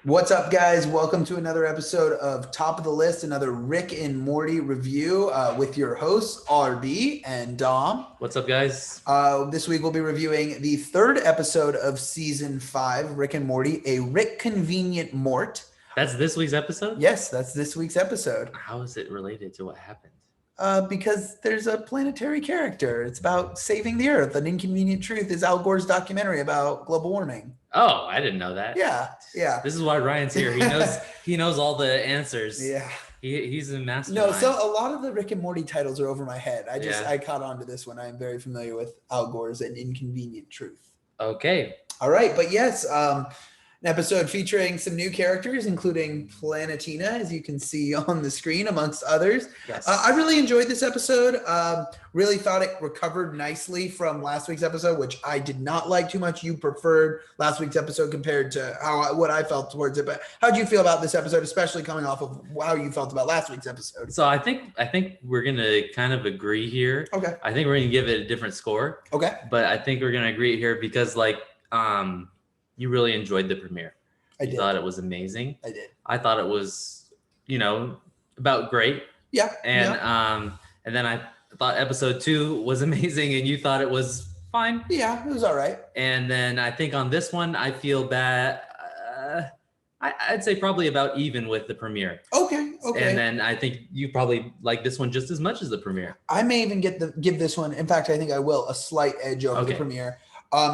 What's up, guys? Welcome to another episode of Top of the List, another Rick and Morty review with your hosts RB and Dom. What's up, guys? This week we'll be reviewing the third episode of season 5, Rick and Morty, a Rick Convenient Mort. That's this week's episode? Yes, that's this week's episode. How is it related to what happened? Because there's a planetary character. It's about saving the Earth. An Inconvenient Truth is Al Gore's documentary about global warming. Oh, I didn't know that. Yeah. This is why Ryan's here. He knows all the answers. Yeah. He's a mastermind. No, so a lot of the Rick and Morty titles are over my head. I caught on to this one. I am very familiar with Al Gore's An Inconvenient Truth. Okay. All right, but yes, an episode featuring some new characters, including Planetina, as you can see on the screen, amongst others. Yes. I really enjoyed this episode. Really thought it recovered nicely from last week's episode, which I did not like too much. You preferred last week's episode compared to what I felt towards it. But how did you feel about this episode, especially coming off of how you felt about last week's episode? So I think we're gonna kind of agree here. Okay. I think we're gonna give it a different score. Okay. But I think we're gonna agree here because you really enjoyed the premiere. I did. You thought it was amazing. I did. I thought it was, about great. Yeah. And then I thought episode 2 was amazing, and you thought it was fine. Yeah, it was all right. And then I think on this one, I feel bad. I'd say probably about even with the premiere. Okay. And then I think you probably like this one just as much as the premiere. I may even give this one. In fact, I think I will a slight edge over the premiere.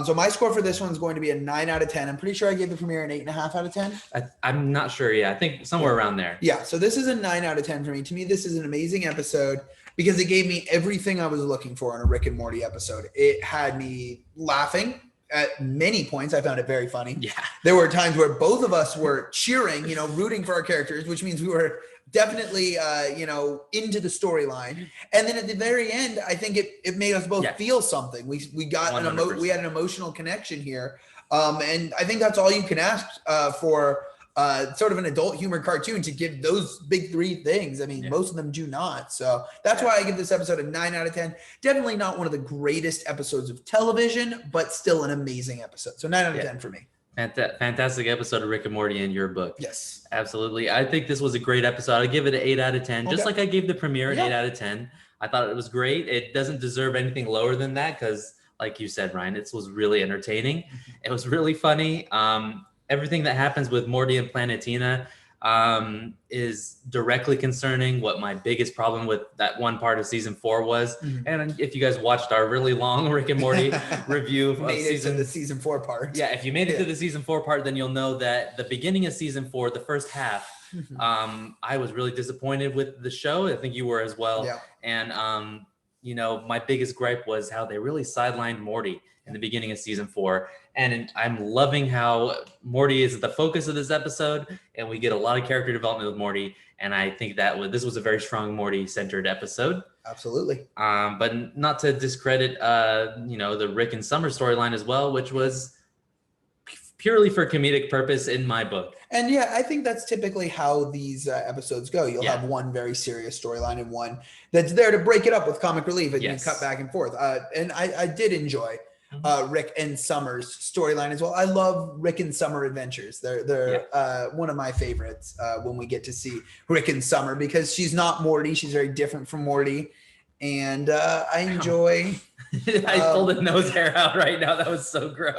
So my score for this one is going to be a 9 out of 10. I'm pretty sure I gave the premiere an 8.5 out of 10. I'm not sure. Yeah, I think somewhere around there. Yeah. So this is a 9 out of 10 for me. To me, this is an amazing episode because it gave me everything I was looking for in a Rick and Morty episode. It had me laughing at many points. I found it very funny. Yeah. There were times where both of us were cheering, rooting for our characters, which means we were definitely, into the storyline. And then at the very end, I think it made us both feel something. We got we had an emotional connection here. And I think that's all you can ask for sort of an adult humor cartoon to give those big 3 things. I mean, most of them do not. So that's why I give this episode a 9 out of 10. Definitely not one of the greatest episodes of television, but still an amazing episode. So 9 out of 10 for me. Fantastic episode of Rick and Morty in your book. Yes. Absolutely. I think this was a great episode. I give it an 8 out of 10, just like I gave the premiere an 8 out of 10. I thought it was great. It doesn't deserve anything lower than that because, like you said, Ryan, it was really entertaining. It was really funny. Everything that happens with Morty and Planetina is directly concerning what my biggest problem with that one part of season 4 was. And if you guys watched our really long Rick and Morty review of the season 4 part. Yeah, if you made it to the season 4 part, then you'll know that the beginning of season 4, the first half, I was really disappointed with the show. I think you were as well. Yeah. And my biggest gripe was how they really sidelined Morty in the beginning of season 4. And I'm loving how Morty is the focus of this episode, and we get a lot of character development with Morty. And I think this was a very strong Morty-centered episode. Absolutely. But not to discredit, the Rick and Summer storyline as well, which was purely for comedic purpose in my book. And yeah, I think that's typically how these episodes go. You'll have one very serious storyline and one that's there to break it up with comic relief, and you cut back and forth. And I did enjoy Rick and Summer's storyline as well. I love Rick and Summer adventures. They're one of my favorites when we get to see Rick and Summer, because she's not Morty. She's very different from Morty. And I enjoy... I pulled a nose hair out right now. That was so gross.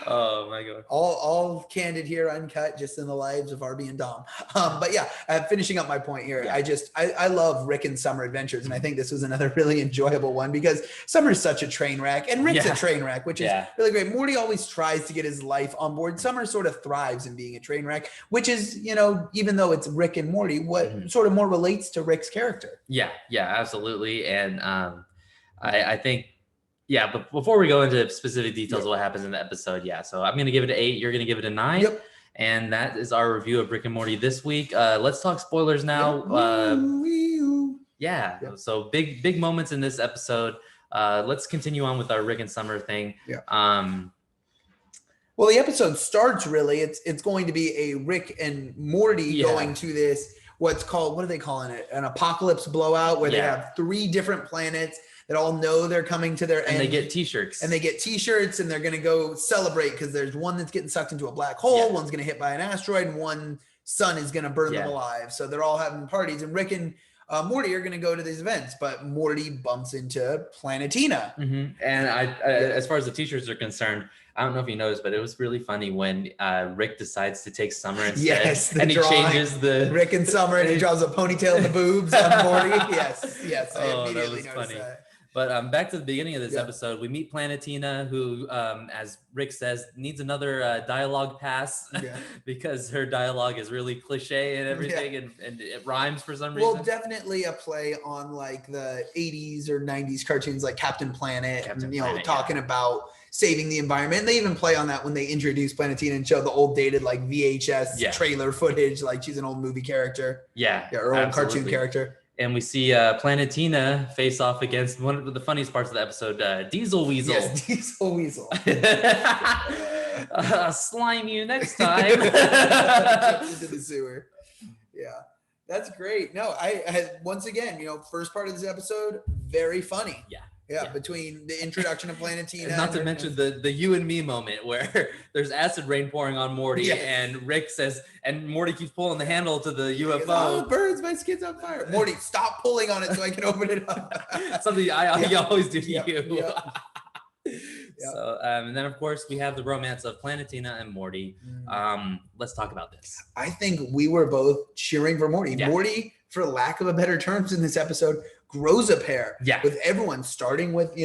Oh my God. All candid here, uncut, just in the lives of RB and Dom. But yeah, finishing up my point here. Yeah. I love Rick and Summer adventures. And I think this was another really enjoyable one because Summer's such a train wreck and Rick's a train wreck, which is really great. Morty always tries to get his life on board. Summer sort of thrives in being a train wreck, which is, even though it's Rick and Morty, what sort of more relates to Rick's character. Yeah, absolutely. And, I think, but before we go into specific details of what happens in the episode, so I'm going to give it an 8. You're going to give it a 9. Yep. And that is our review of Rick and Morty this week. Let's talk spoilers now. So big moments in this episode. Let's continue on with our Rick and Summer thing. Well, the episode starts really. It's going to be a Rick and Morty going to this, what are they calling it? An apocalypse blowout where they have 3 different planets that all know they're coming to their end. And they get t-shirts. And they're going to go celebrate because there's one that's getting sucked into a black hole, one's going to hit by an asteroid, and one sun is going to burn them alive. So they're all having parties, and Rick and Morty are going to go to these events, but Morty bumps into Planetina. And as far as the t-shirts are concerned, I don't know if you noticed, but it was really funny when Rick decides to take Summer instead. Yes, and he changes the Rick and Summer, and he draws a ponytail in the boobs on Morty. Yes, I immediately that was noticed funny. that. But back to the beginning of this episode, we meet Planetina, who, as Rick says, needs another dialogue pass because her dialogue is really cliche and everything, and it rhymes for some reason. Well, definitely a play on like the 80s or 90s cartoons like Captain Planet, talking about saving the environment. And they even play on that when they introduce Planetina and show the old dated like VHS trailer footage, like she's an old movie character. Or old cartoon character. And we see Planetina face off against one of the funniest parts of the episode, Diesel Weasel. Yes, Diesel Weasel. Slime you next time. Into the sewer. Yeah, that's great. No, I once again, first part of this episode, very funny. Yeah, between the introduction of Planetina. And not to mention the you and me moment where there's acid rain pouring on Morty and Rick says, and Morty keeps pulling the handle to the UFO. Oh, burns, my skin's on fire. Morty, stop pulling on it so I can open it up. Something I always do to you. So, and then of course we have the romance of Planetina and Morty. Let's talk about this. I think we were both cheering for Morty. Morty, for lack of a better terms in this episode, grows a pair with everyone, starting with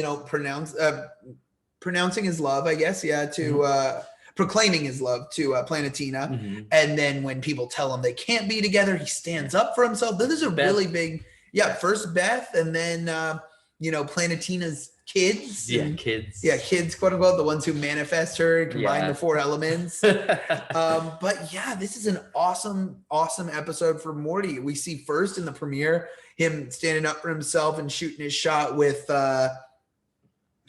pronouncing his love, I guess, to proclaiming his love to Planetina, and then when people tell him they can't be together, he stands up for himself. This is a really big first Beth, and then Planetina's kids, kids, quote unquote, the ones who manifest her, combine the four elements. But this is an awesome episode for Morty. We see first in the premiere him standing up for himself and shooting his shot with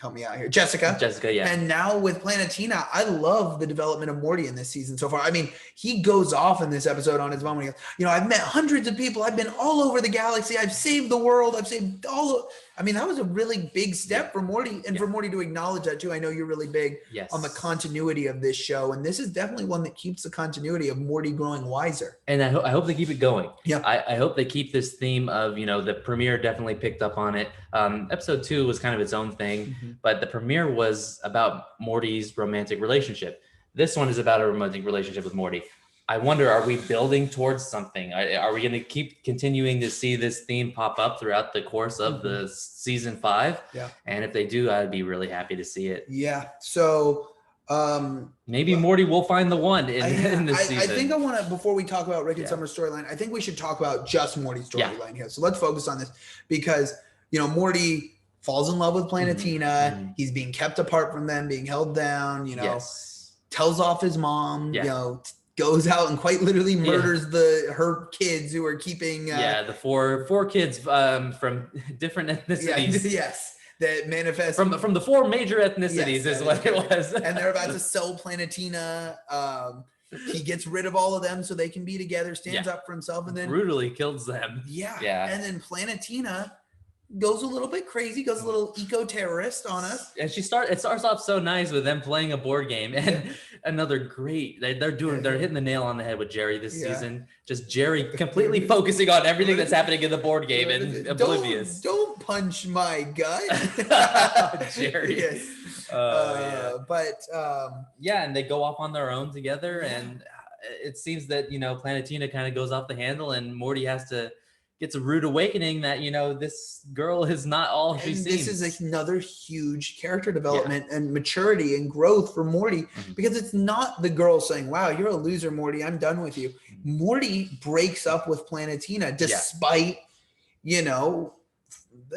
help me out here, Jessica, and now with Planetina. I love the development of Morty in this season so far. I mean, he goes off in this episode on his own. He goes, I've met hundreds of people, I've been all over the galaxy, I've saved the world, I've saved that was a really big step for Morty, and for Morty to acknowledge that too. I know you're really big on the continuity of this show, and this is definitely one that keeps the continuity of Morty growing wiser. And I hope they keep it going. I hope they keep this theme of, the premiere definitely picked up on it. Episode 2 was kind of its own thing, but the premiere was about Morty's romantic relationship. This one is about a romantic relationship with Morty. I wonder, are we building towards something? Are we going to keep continuing to see this theme pop up throughout the course of the season 5? And if they do, I'd be really happy to see it. So maybe Morty will find the one in this season. I think I want to, before we talk about Rick and Summer's storyline, I think we should talk about just Morty's storyline here. So let's focus on this because, Morty falls in love with Planetina. He's being kept apart from them, being held down, tells off his mom, goes out and quite literally murders her kids who are keeping the four kids from different ethnicities. That manifest from the 4 major ethnicities is what it was. And they're about to sell Planetina. He gets rid of all of them so they can be together, stands up for himself, and then brutally kills them. And then Planetina goes a little bit crazy, goes a little eco-terrorist on us. And it starts off so nice with them playing a board game, and another great, they're hitting the nail on the head with Jerry this season. Just Jerry completely focusing on everything that's happening in the board game and oblivious. Don't punch my gut. Jerry. And they go off on their own together, and it seems that Planetina kind of goes off the handle, and Morty gets a rude awakening that this girl is not all she seems. This is another huge character development and maturity and growth for Morty, because it's not the girl saying, "Wow, you're a loser, Morty, I'm done with you." Morty breaks up with Planetina despite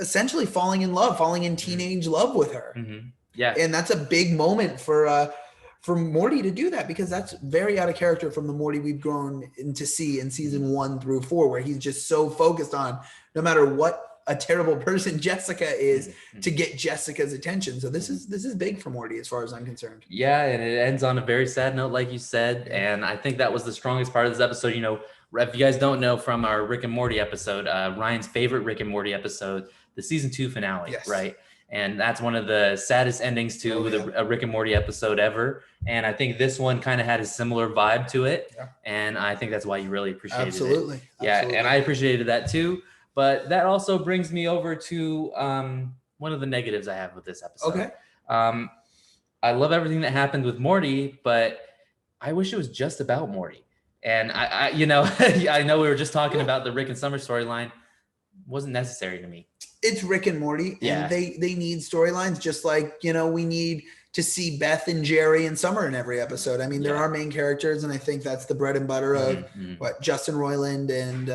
essentially falling in teenage love with her. And that's a big moment for Morty to do that, because that's very out of character from the Morty we've grown to see in season 1 through 4, where he's just so focused on, no matter what a terrible person Jessica is, to get Jessica's attention. So this is big for Morty as far as I'm concerned. And it ends on a very sad note, like you said. And I think that was the strongest part of this episode. If you guys don't know from our Rick and Morty episode, Ryan's favorite Rick and Morty episode, the season 2 finale, Yes. right? And that's one of the saddest endings to a Rick and Morty episode ever. And I think this one kind of had a similar vibe to it. Yeah. And I think that's why you really appreciated Absolutely. it. Yeah, and I appreciated that too. But that also brings me over to one of the negatives I have with this episode. Okay. I love everything that happened with Morty, but I wish it was just about Morty. And I I know we were just talking about the Rick and Summer storyline. Wasn't necessary to me. It's Rick and Morty, and they need storylines just like, we need to see Beth and Jerry and Summer in every episode. I mean, there are main characters, and I think that's the bread and butter of Justin Roiland and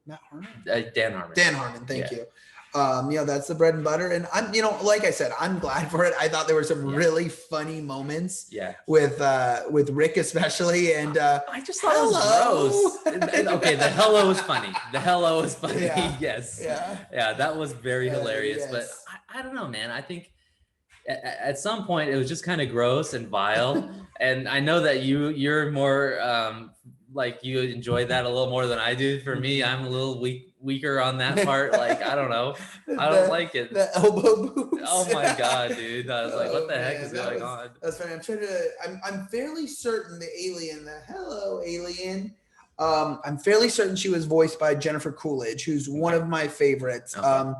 Matt Harmon? Dan Harmon. Dan Harmon, thank you. That's the bread and butter. And I'm, like I said, I'm glad for it. I thought there were some really funny moments with Rick especially. And I just thought it was gross. Okay, the hello was funny. Yes. Yeah, that was very hilarious. Yes. But I don't know, man. I think at some point it was just kind of gross and vile. And I know that you're more like you enjoy that a little more than I do. For me, I'm a little weaker on that part. Like, I don't know. I don't like it. The elbow boots. Oh my God, dude. I was like, what the heck is going on? That's funny. I'm fairly certain the hello alien. I'm fairly certain she was voiced by Jennifer Coolidge, who's one of my favorites. Okay.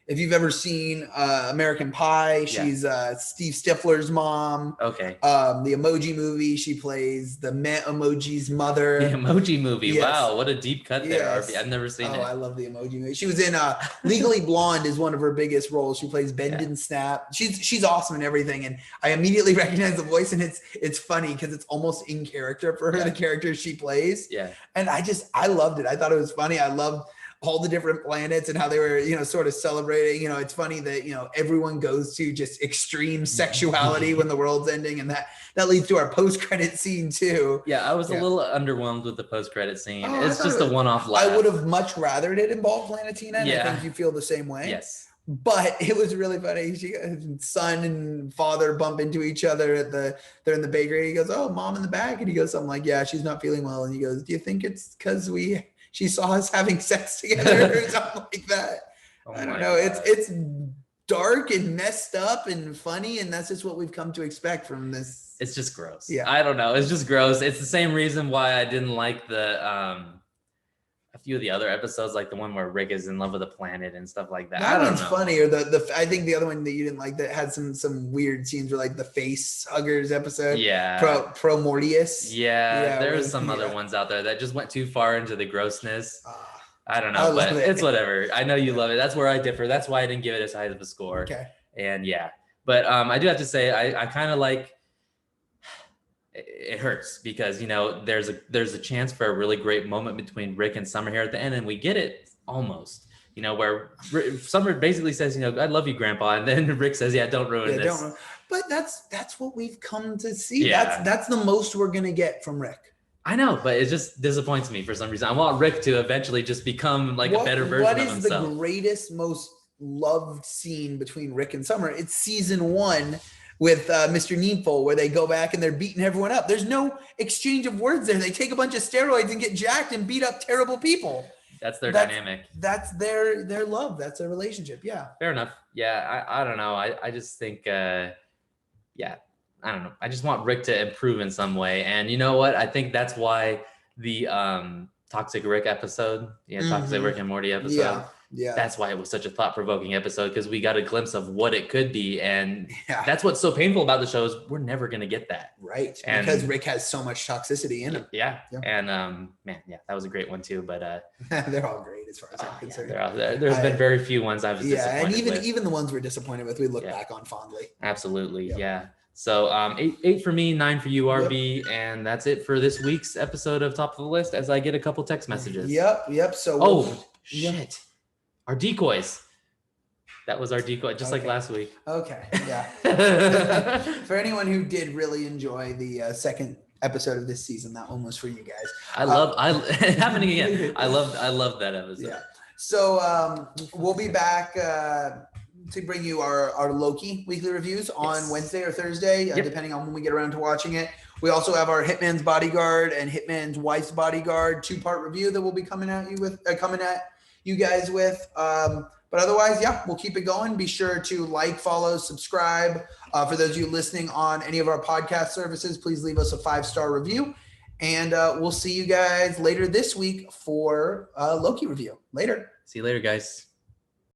If you've ever seen American Pie, she's Steve Stifler's mom. Okay. The Emoji Movie, she plays the Meh Emoji's mother. The Emoji Movie. Yes. Wow, what a deep cut there, RP. I've never seen it. Oh, I love the Emoji Movie. She was in Legally Blonde is one of her biggest roles. She plays Bend and Snap. She's awesome in everything, and I immediately recognize the voice, and it's funny because it's almost in character for her, the character she plays. Yeah. And I loved it. I thought it was funny. I loved all the different planets and how they were, sort of celebrating. It's funny that, everyone goes to just extreme sexuality when the world's ending. And that leads to our post-credit scene too. Yeah, I was a little underwhelmed with the post-credit scene. It's just a one-off laugh. I would have much rather it involved Planetina. And I think you feel the same way. Yes. But it was really funny. Son and father bump into each other they're in the bakery. He goes, "Oh, mom in the back." And he goes something like, "Yeah, she's not feeling well." And he goes, "Do you think it's because she saw us having sex together," or something like that? I don't know. God. It's dark and messed up and funny, and that's just what we've come to expect from this. It's just gross. Yeah. I don't know. It's just gross. It's the same reason why I didn't like a few of the other episodes, like the one where Rick is in love with a planet and stuff like that. That one's funny. Or I think the other one that you didn't like that had some weird scenes, were like the face huggers episode. Yeah. Pro Mortius. Yeah. There's some other ones out there that just went too far into the grossness. I don't know, but it's whatever. I know you love it. That's where I differ. That's why I didn't give it as high of a score. Okay. And but I do have to say I kind of like. It hurts because there's a chance for a really great moment between Rick and Summer here at the end, and we get it almost. Where Summer basically says, "I love you, Grandpa," and then Rick says, "Yeah, don't ruin this." But that's what we've come to see. Yeah. That's the most we're gonna get from Rick. I know, but it just disappoints me for some reason. I want Rick to eventually just become like a better version of himself. What is the greatest, most loved scene between Rick and Summer? It's season 1. With Mr. Needful, where they go back and they're beating everyone up. There's no exchange of words there. They take a bunch of steroids and get jacked and beat up terrible people. That's their dynamic. That's their love. That's their relationship. Yeah. Fair enough. Yeah. I don't know. I just think, I don't know. I just want Rick to improve in some way. And you know what? I think that's why the Toxic Rick episode, Toxic Rick and Morty episode. Yeah. That's why it was such a thought-provoking episode, because we got a glimpse of what it could be. And that's what's so painful about the show is we're never going to get that. Right. And because Rick has so much toxicity in him. Yeah. And that was a great one too. But they're all great as far as I'm concerned. They're all there. There's been very few ones I was disappointed and with. even the ones we're disappointed with, we look back on fondly. Absolutely. Yep. Yeah. So 8 for me, 9 for you, RB. Yep. And that's it for this week's episode of Top of the List, as I get a couple text messages. Yep. So shit. Our decoys. That was our decoy, just like last week. Okay, yeah. For anyone who did really enjoy the second episode of this season, that one was for you guys. Happening again. I love that episode. Yeah. So we'll be back to bring you our Loki weekly reviews on Wednesday or Thursday, depending on when we get around to watching it. We also have our Hitman's Bodyguard and Hitman's Wife's Bodyguard 2-part review that will be coming at you guys with. But otherwise, yeah, we'll keep it going. Be sure to like, follow, subscribe. For those of you listening on any of our podcast services, please leave us a 5-star review. And we'll see you guys later this week for Loki review. Later. See you later, guys.